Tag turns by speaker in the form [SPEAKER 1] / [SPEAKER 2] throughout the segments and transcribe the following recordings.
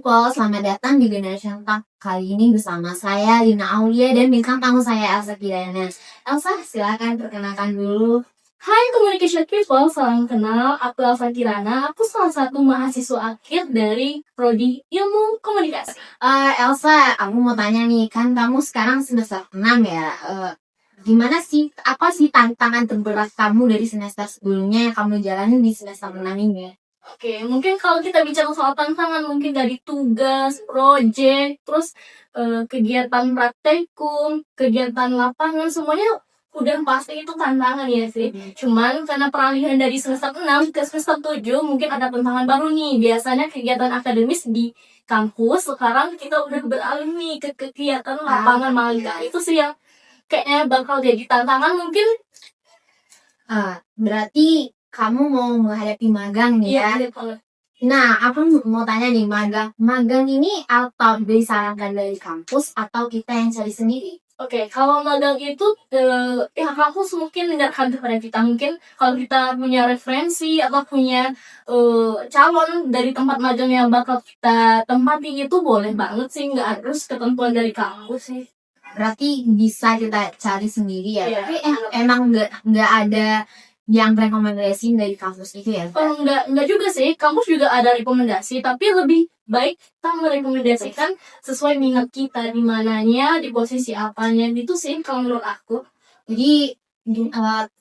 [SPEAKER 1] People, selamat datang di Generation Talk. Kali ini bersama saya Lina Aulia dan bintang tamu saya Elsa Kirana. Elsa, silakan perkenalkan dulu.
[SPEAKER 2] Hai Communication People, salam kenal. Aku Elsa Kirana. Aku salah satu mahasiswa akhir dari Prodi Ilmu Komunikasi.
[SPEAKER 1] Elsa, aku mau tanya nih, kan kamu sekarang semester 6 ya. Gimana sih, apa sih tantangan terberat kamu dari semester sebelumnya yang kamu jalani di semester 6 ini?
[SPEAKER 2] Oke, mungkin kalau kita bicara soal tantangan, mungkin dari tugas, proyek, terus kegiatan praktikum, kegiatan lapangan, semuanya udah pasti itu tantangan ya sih. Cuman karena peralihan dari semester 6 ke semester 7, mungkin ada tantangan baru nih. Biasanya kegiatan akademis di kampus, sekarang kita udah beralih nih ke kegiatan lapangan magang. Itu sih yang kayaknya bakal jadi tantangan mungkin.
[SPEAKER 1] Berarti kamu mau menghadapi magang nih ya?
[SPEAKER 2] Iya, betul.
[SPEAKER 1] Nah, aku mau tanya nih, magang ini atau disarankan dari kampus atau kita yang cari sendiri?
[SPEAKER 2] Oke, kalau magang itu ya kampus mungkin menyarankan kepada kita. Mungkin kalau kita punya referensi atau punya calon dari tempat magang yang bakal kita tempati itu boleh banget sih, nggak harus ketentuan dari kampus sih.
[SPEAKER 1] Berarti bisa kita cari sendiri ya?
[SPEAKER 2] Iya.
[SPEAKER 1] Tapi emang nggak ada yang rekomendasi dari kampus itu ya?
[SPEAKER 2] Enggak juga sih, kampus juga ada rekomendasi, tapi lebih baik kita merekomendasikan sesuai minat kita, di mananya, di posisi apanya, itu sih kalau menurut aku.
[SPEAKER 1] Jadi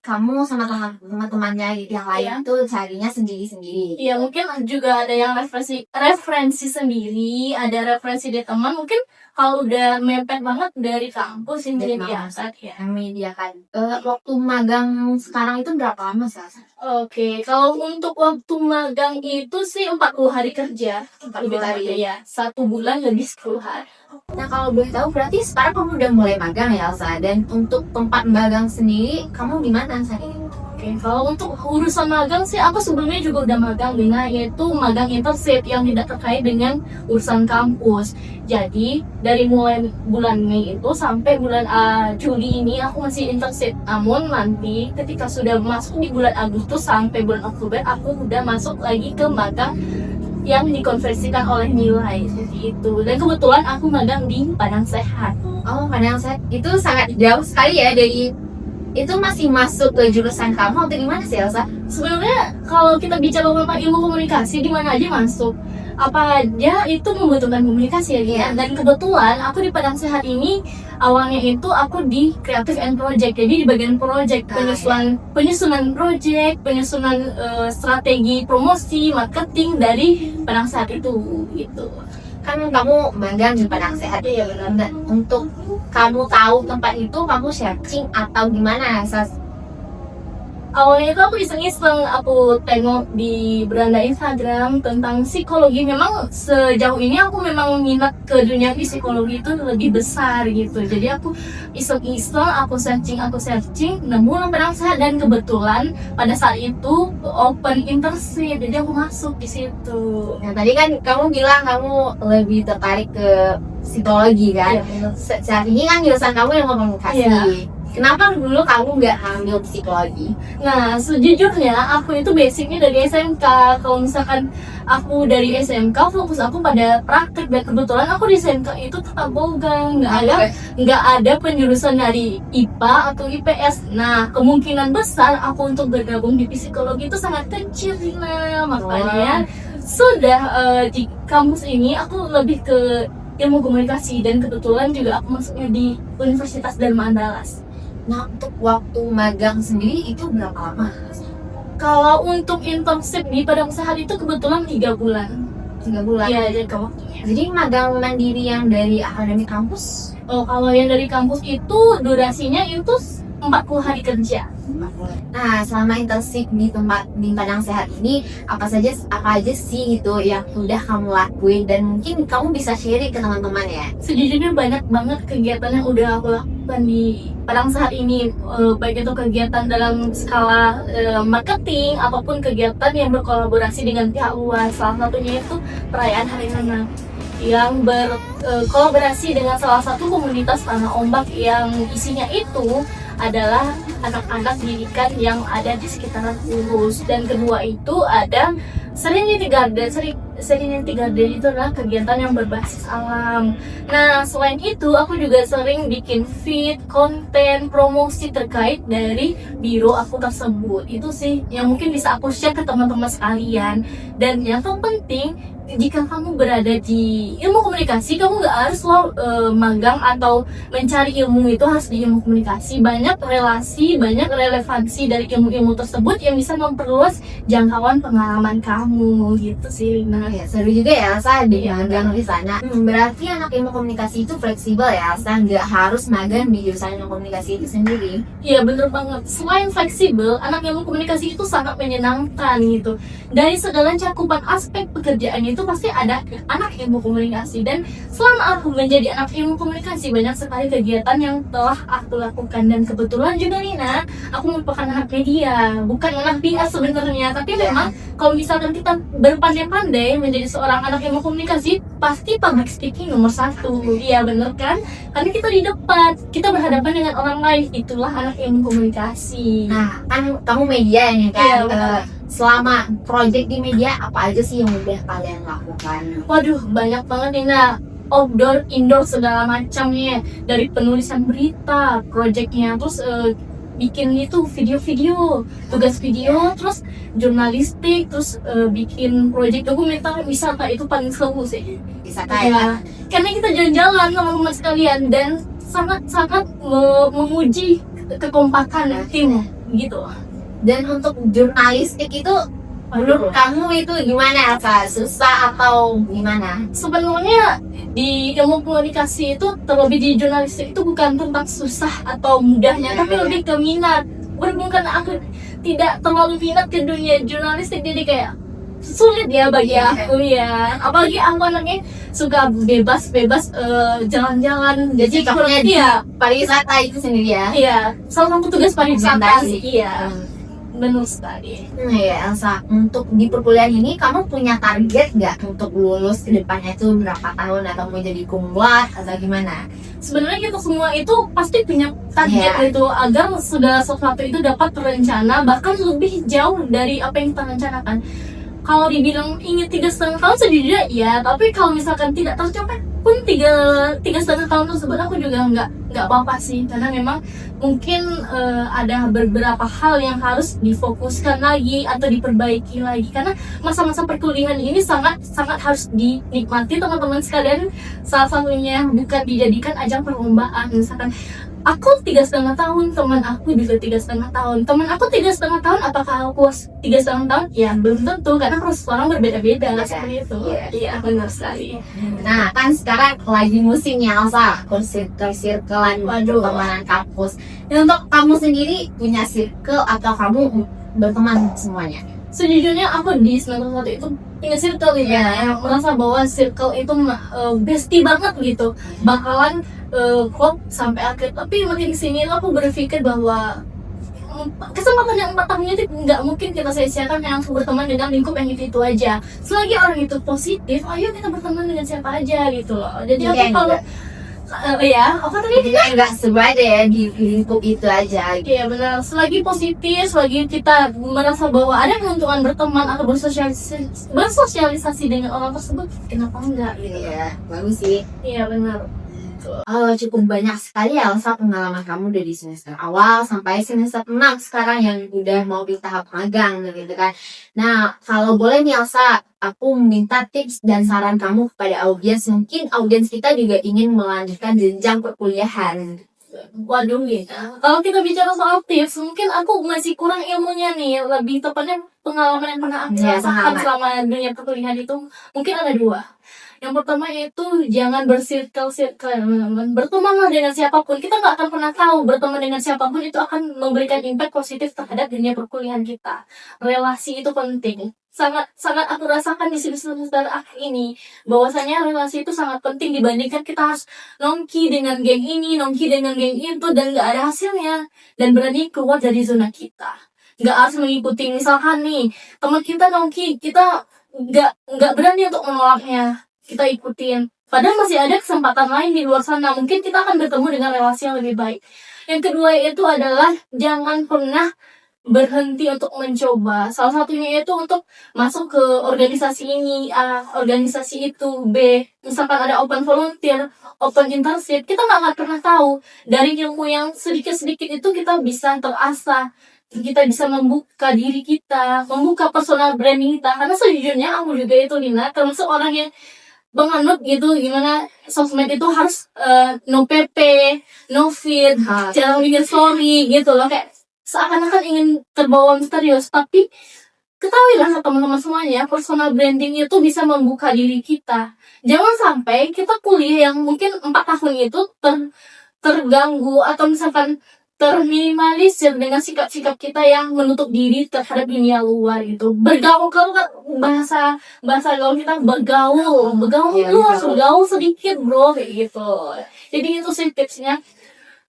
[SPEAKER 1] kamu sama teman-temannya yang lain
[SPEAKER 2] Iya.
[SPEAKER 1] tuh carinya sendiri-sendiri.
[SPEAKER 2] Iya, mungkin juga ada yang referensi sendiri, ada referensi dari teman. Mungkin kalau udah mepet banget dari kampus yang
[SPEAKER 1] Dari
[SPEAKER 2] menyediakan ya.
[SPEAKER 1] Yang menyediakan. Waktu magang sekarang itu berapa lama sih?
[SPEAKER 2] Oke, kalau untuk waktu magang itu sih 40 hari kerja.
[SPEAKER 1] 40 hari.
[SPEAKER 2] Ya, 1 bulan lebih 10 hari.
[SPEAKER 1] Nah, kalau boleh tahu berarti sekarang kamu udah mulai magang ya, Elsa? Dan untuk tempat magang sendiri, kamu di mana saat ini?
[SPEAKER 2] Oke, kalau untuk urusan magang sih aku sebelumnya juga udah magang, Lina, yaitu magang internship yang tidak terkait dengan urusan kampus. Jadi dari mulai bulan Mei itu sampai bulan Juli ini aku masih internship. Namun nanti ketika sudah masuk di bulan Agustus sampai bulan Oktober aku udah masuk lagi ke magang yang dikonversikan oleh nilai seperti itu. Dan kebetulan aku magang di Padang Sehat.
[SPEAKER 1] Oh, Padang Sehat itu sangat jauh sekali ya dari itu, masih masuk ke jurusan kamu atau gimana sih, Elsa?
[SPEAKER 2] Sebenarnya kalau kita bicara tentang ilmu komunikasi, di mana aja masuk. Apa aja itu membutuhkan komunikasi ya,
[SPEAKER 1] Iya.
[SPEAKER 2] Dan kebetulan aku di Padang Sehat ini awalnya itu aku di Creative and Project. Jadi di bagian project, penyusunan project, penyusunan strategi promosi, marketing dari Padang Sehat itu gitu.
[SPEAKER 1] Kan kamu magang di Padang Sehat.
[SPEAKER 2] Iya, benar.
[SPEAKER 1] Untuk kamu tahu tempat itu, kamu searching atau gimana, Elsa?
[SPEAKER 2] Awalnya itu aku iseng-iseng, aku tengok di beranda Instagram tentang psikologi. Memang sejauh ini aku memang minat ke dunia psikologi itu lebih besar gitu. Jadi aku iseng-iseng, aku searching, nemu Padang Sehat, dan kebetulan pada saat itu open internship, jadi aku masuk di situ.
[SPEAKER 1] Nah, tadi kan kamu bilang kamu lebih tertarik ke psikologi kan?
[SPEAKER 2] Iya,
[SPEAKER 1] Saat ini kan jurusan kamu yang komunikasi.
[SPEAKER 2] Iya.
[SPEAKER 1] Kenapa dulu kamu nggak ambil psikologi?
[SPEAKER 2] Nah, sejujurnya aku itu basicnya dari SMK. Kalau misalkan aku dari SMK, fokus aku pada praktek, dan kebetulan aku di SMK itu tetap bogang, nggak ada penjurusan dari IPA atau IPS. Nah, kemungkinan besar aku untuk bergabung di psikologi itu sangat kecil, Nah, makanya sudah di kampus ini aku lebih ke ilmu komunikasi, dan kebetulan juga aku masuknya di Universitas Dharma Andalas.
[SPEAKER 1] Nah, untuk waktu magang sendiri itu berapa lama?
[SPEAKER 2] Kalau untuk internship di Padang Sehat itu kebetulan 3 bulan.
[SPEAKER 1] 3 bulan?
[SPEAKER 2] Iya, jaga waktunya.
[SPEAKER 1] Jadi magang mandiri yang dari akademi kampus?
[SPEAKER 2] Oh, kalau yang dari kampus itu durasinya itu 40 hari kerja.
[SPEAKER 1] Nah, selama internship di Padang Sehat ini, apa aja sih gitu yang udah kamu lakuin, dan mungkin kamu bisa share ke teman-teman ya?
[SPEAKER 2] Sejujurnya banyak banget kegiatan yang udah aku lakukan di Padang Sehat ini, baik itu kegiatan dalam skala marketing ataupun kegiatan yang berkolaborasi dengan pihak luar. Salah satunya itu perayaan Hari Anak yang berkolaborasi dengan salah satu komunitas Tanah Ombak yang isinya itu adalah anak-anak didikan yang ada di sekitaran Urus. Dan kedua itu ada Serenity Garden. Serenity Garden itu adalah kegiatan yang berbasis alam. Nah, selain itu aku juga sering bikin feed, konten, promosi terkait dari biro aku tersebut. Itu sih yang mungkin bisa aku share ke teman-teman sekalian. Dan yang terpenting, jika kamu berada di ilmu komunikasi, kamu nggak harus magang atau mencari ilmu itu harus di ilmu komunikasi. Banyak relasi, banyak relevansi dari ilmu-ilmu tersebut yang bisa memperluas jangkauan pengalaman kamu gitu sih. Nah,
[SPEAKER 1] Ya, seru juga ya Elsa di
[SPEAKER 2] Iya,
[SPEAKER 1] magang di sana. Berarti anak ilmu komunikasi itu fleksibel ya Elsa, nggak harus magang di jurusan ilmu komunikasi itu sendiri.
[SPEAKER 2] iya bener banget. Selain fleksibel, anak ilmu komunikasi itu sangat menyenangkan gitu. Dari segala cakupan aspek pekerjaan itu pasti ada anak ilmu komunikasi. Dan selama aku menjadi anak ilmu komunikasi, banyak sekali kegiatan yang telah aku lakukan. Dan kebetulan juga Nina, aku merupakan anak media, bukan anak PR sebenarnya. Tapi memang kalau misalkan kita berpandai-pandai menjadi seorang anak ilmu komunikasi, pasti public speaking nomor 1. Iya bener kan? Karena kita di depan, kita berhadapan dengan orang lain. Itulah anak ilmu komunikasi.
[SPEAKER 1] Nah, kan kamu media ini kan.
[SPEAKER 2] Iya, benar.
[SPEAKER 1] Selama project di media apa aja sih yang udah kalian lakukan?
[SPEAKER 2] Waduh, banyak banget nih, nah. Outdoor, indoor, segala macamnya. Dari penulisan berita, projectnya, terus bikin itu video-video, tugas video, terus jurnalistik, terus bikin project dokumenter wisata. Itu paling seru sih.
[SPEAKER 1] Bisa
[SPEAKER 2] Ya,
[SPEAKER 1] kayak
[SPEAKER 2] karena kita jalan-jalan sama teman sekalian dan sangat-sangat menguji kekompakan tim gitu.
[SPEAKER 1] dan untuk jurnalistik itu menurut kamu itu gimana Elsa? Susah atau gimana?
[SPEAKER 2] Sebenarnya di ilmu komunikasi itu, terlebih di jurnalistik itu bukan tentang susah atau mudahnya, tapi lebih ke minat. Berhubung karena aku tidak terlalu minat ke dunia jurnalistik, jadi kayak sulit ya bagi aku ya. Apalagi aku anaknya suka bebas-bebas jalan-jalan.
[SPEAKER 1] Jadi cocoknya di
[SPEAKER 2] iya,
[SPEAKER 1] pariwisata itu sendiri ya?
[SPEAKER 2] iya. Salah satu tugas pariwisata
[SPEAKER 1] Dokumentasi.
[SPEAKER 2] sih. Iya, benar sekali.
[SPEAKER 1] Nah ya Elsa, untuk di perkuliahan ini kamu punya target nggak untuk lulus ke depannya itu berapa tahun atau mau jadi kumlat atau gimana?
[SPEAKER 2] Sebenarnya kita semua itu pasti punya target
[SPEAKER 1] Iya.
[SPEAKER 2] itu agar segala sesuatu itu dapat terencana, bahkan lebih jauh dari apa yang kita rencanakan. Kalau dibilang ingin 3,5 tahun sejujurnya ya, tapi kalau misalkan tidak tercapai pun 3,5 tahun tersebut aku juga nggak apa-apa sih, karena memang mungkin ada beberapa hal yang harus difokuskan lagi atau diperbaiki lagi, karena masa-masa perkuliahan ini sangat harus dinikmati teman-teman sekalian. Salah satunya bukan dijadikan ajang perlombaan. Misalkan aku 3,5 tahun, teman aku juga 3,5 tahun. Teman aku 3,5 tahun, apakah aku 3,5 tahun? Ya belum tentu, karena proses orang berbeda-beda seperti itu. Iya, benar sekali.
[SPEAKER 1] Nah kan sekarang lagi musimnya Elsa, circle-circlean
[SPEAKER 2] Waduh.
[SPEAKER 1] pertemanan kampus. Dan untuk kamu sendiri punya circle atau kamu berteman semuanya?
[SPEAKER 2] Sejujurnya aku di semester 1 itu punya circle gitu ya, yang merasa bahwa circle itu bestie banget gitu, bakalan klop sampai akhir. Tapi makin kesini aku berpikir bahwa kesempatan yang 4 tahun itu nggak mungkin kita sia-siakan yang berteman dengan lingkup yang itu aja. Selagi orang itu positif, ayo kita berteman dengan siapa aja gitu loh. Jadi
[SPEAKER 1] Iya,
[SPEAKER 2] aku kalau apa tadi?
[SPEAKER 1] Jadi nggak semuanya ya di lingkup itu aja.
[SPEAKER 2] Iya benar, selagi positif, selagi kita merasa bahwa ada keuntungan berteman atau bersosialisasi dengan orang tersebut, kenapa enggak gitu.
[SPEAKER 1] Iya, bagus sih.
[SPEAKER 2] Iya benar.
[SPEAKER 1] Cukup banyak sekali ya Elsa pengalaman kamu dari semester awal sampai semester 6 sekarang yang udah mau di tahap magang gitu kan. Nah, kalau boleh nih Elsa, aku minta tips dan saran kamu kepada audiens. Mungkin audiens kita juga ingin melanjutkan jenjang perkuliahan.
[SPEAKER 2] Waduh ya. Kalau kita bicara soal tips, mungkin aku masih kurang ilmunya nih. Lebih tepatnya pengalaman yang pernah aku
[SPEAKER 1] Iya,
[SPEAKER 2] rasakan
[SPEAKER 1] pengalaman.
[SPEAKER 2] selama dunia perkuliahan itu mungkin ada 2. Yang pertama itu jangan bersirkel-sirkel, bertemanlah dengan siapapun. Kita nggak akan pernah tahu berteman dengan siapapun itu akan memberikan impact positif terhadap dunia perkuliahan kita. Relasi itu penting. Sangat aku rasakan di semester akhir ini bahwasanya relasi itu sangat penting dibandingkan kita harus nongki dengan geng ini, nongki dengan geng itu dan nggak ada hasilnya, dan berani keluar dari zona kita. Nggak harus mengikuti, misalkan nih teman kita nongki, kita nggak berani untuk menolaknya, kita ikutin. Padahal masih ada kesempatan lain di luar sana. Mungkin kita akan bertemu dengan relasi yang lebih baik. Yang kedua itu adalah jangan pernah berhenti untuk mencoba. Salah satunya itu untuk masuk ke organisasi ini A, organisasi itu B. Misalkan ada open volunteer, open internship, kita nggak akan pernah tahu. Dari ilmu yang sedikit-sedikit itu kita bisa terasah, kita bisa membuka diri kita, membuka personal branding kita. Karena sejujurnya aku juga itu Lina, termasuk orang yang menganut gitu gimana sosmed itu harus no PP, no feed, jangan bikin story gitu loh, kayak seakan-akan ingin terbawa misterius. Tapi ketahuilah teman-teman semuanya, personal branding itu bisa membuka diri kita. Jangan sampai kita kuliah yang mungkin 4 tahun itu terganggu atau misalkan terminimalisir dengan sikap-sikap kita yang menutup diri terhadap dunia luar gitu. Bergaul, kalau kan bahasa gaul kita bergaul
[SPEAKER 1] Iya,
[SPEAKER 2] lu harus
[SPEAKER 1] bergaul.
[SPEAKER 2] bergaul sedikit bro, kayak gitu. Jadi itu sih tipsnya.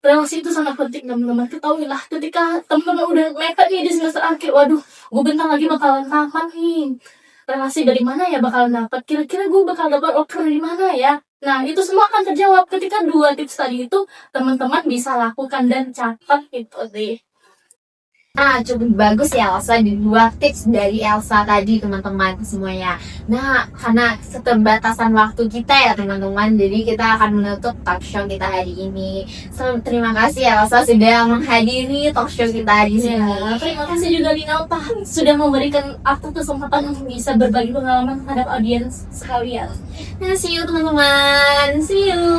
[SPEAKER 2] Relasi itu sangat penting teman-teman. Ketahuilah ketika teman-teman udah mepet nih di semester akhir, waduh gue bentar lagi bakalan tamat nih, relasi dari mana ya bakalan dapat, kira-kira gue bakal dapat offer dari mana ya. Nah itu semua akan terjawab ketika 2 tips tadi itu teman-teman bisa lakukan dan catat gitu deh.
[SPEAKER 1] Nah, cukup bagus ya Elsa di 2 tips dari Elsa tadi teman-teman semuanya. Nah, karena keterbatasan waktu kita ya teman-teman, jadi kita akan menutup talk show kita hari ini. Terima kasih ya Elsa sudah menghadiri talk show kita di sini.
[SPEAKER 2] Ya, terima kasih juga Lina sudah memberikan aku kesempatan untuk bisa berbagi pengalaman terhadap audiens sekalian.
[SPEAKER 1] Nah, see you teman-teman. See you.